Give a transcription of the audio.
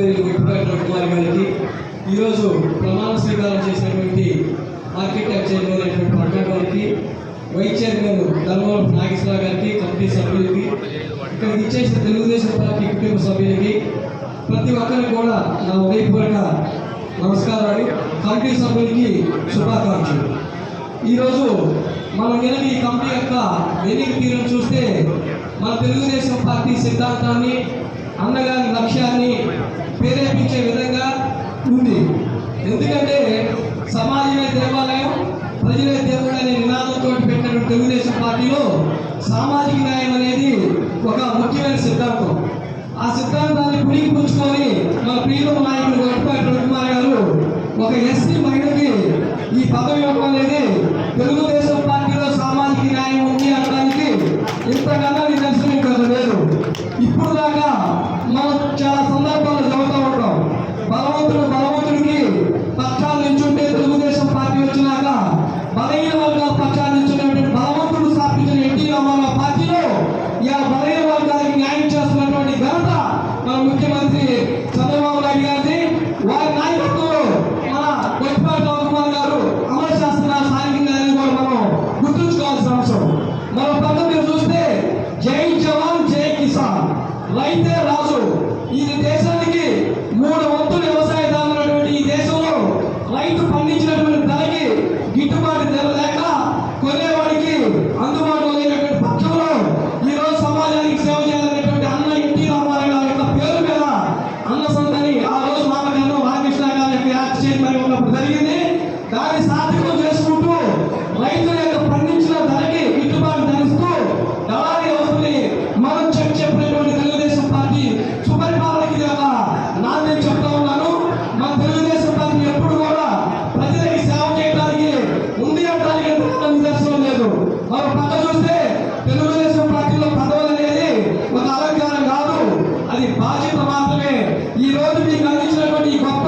మంత్రివర్యులు విప్పిపేట కుమార్ గారికి, ఈరోజు ప్రమాణ స్వీకారం చేసినటువంటి ఆర్కిటెక్ట్ చైర్మన్ అయినటువంటి పట్నా గారికి, వైస్ చైర్మన్ ధర్మవరం నాగేశ్వరరావు గారికి, కమిటీ సభ్యులకి, ఇక్కడికి ఇచ్చేసిన తెలుగుదేశం పార్టీ కుటుంబ సభ్యులకి, ప్రతి ఒక్కరికి కూడా నా ఉదయపూర్వక నమస్కారాలు. కమిటీ సభ్యులకి శుభాకాంక్షలు. ఈరోజు మనం కనుక ఈ కమిటీ యొక్క ఎన్నిక తీరును చూస్తే మన తెలుగుదేశం పార్టీ సిద్ధాంతాన్ని, అన్నగారి లక్ష్యాన్ని ప్రేరేపించే విధంగా ఉంది. ఎందుకంటే సమాజమే దేవాలయం, ప్రజలే దేవుడు అనే నినాదంతో పెట్టినటువంటి తెలుగుదేశం పార్టీలో సామాజిక న్యాయం అనేది ఒక ముఖ్యమైన సిద్ధాంతం. ఆ సిద్ధాంతాన్ని పుణికిపుచ్చుకొని మన ప్రియతమ నాయకుడు గొప్పపాటి రవికుమార్ గారు ఒక ఎస్సీ మహిళకి ఈ పదవి ఇవ్వడం అనేది తెలుగుదేశం పార్టీలో సామాజిక న్యాయం ఉంది అనడానికి ఇంతకన్నా నిదర్శనం ఇంకా లేదు. ఇప్పుడు దాకా మనం చాలా సందర్భాలు చదువుతూ ఉంటాం. బలవంతుడికి పక్షాలు నిల్చుంటే తెలుగుదేశం పార్టీ వచ్చినాక బలహీన వర్గాల పక్షాలు నిల్చున్నటువంటి బలవంతుడు స్థాపించిన ఎన్టీ రామారావు పార్టీలో ఇలా బలహీన వర్గాలకు న్యాయం చేస్తున్నటువంటి ఘనత మన ముఖ్యమంత్రి చంద్రబాబు నాయుడు గారిది. వారి నాయకత్వంలో మన గొప్పపాటి రవికుమార్ గారు అమలు చేస్తున్న స్థానిక న్యాయాన్ని కూడా మనం గుర్తుంచుకోవాల్సిన అవసరం. మరో పక్క మీరు చూస్తే జై జవాన్ జై కిసాన్, రైతే రాజు. ఈ దేశానికి 3 వంతులు వ్యవసాయదారులు ఉన్నటువంటి ఈ దేశంలో రైతు పండించినటువంటి ధరకి గిట్టుబాటు ధర లేక కొనేవాడికి అందుబాటులో లేనటువంటి పక్షంలో ఈరోజు సమాజానికి సేవ చేయాలనేటువంటి అన్న ఎన్టీ రామారావు గారి యొక్క పేరు మీద అన్న సంతని ఆ రోజు మామగారు రామకృష్ణ గారి యొక్క యాక్ట్ చైర్మన్ ఉన్నప్పుడు జరిగింది. దాన్ని సాధకం చేసుకుంటూ రైతుల యొక్క పండించిన ధరకి గిట్టుబాటు ధరిస్తూ దళారీ వ్యవస్థని మనం చెప్పినటువంటి తెలుగుదేశం పార్టీ సుపరిపాలనకి ఒక నాణ్యం చెప్తా ఉన్నాను. మన తెలుగుదేశం పార్టీ ఎప్పుడు కూడా ప్రజలకి సేవ చేయడానికి ఉంది అనడానికి ఎంత నిదర్శనం లేదు. మరో పక్క చూస్తే తెలుగుదేశం పార్టీలో పదవులు అనేది ఒక అలంకారం కాదు, అది బాధ్యత మాత్రమే. ఈ రోజు మీకు అందించినటువంటి ఈ గొప్ప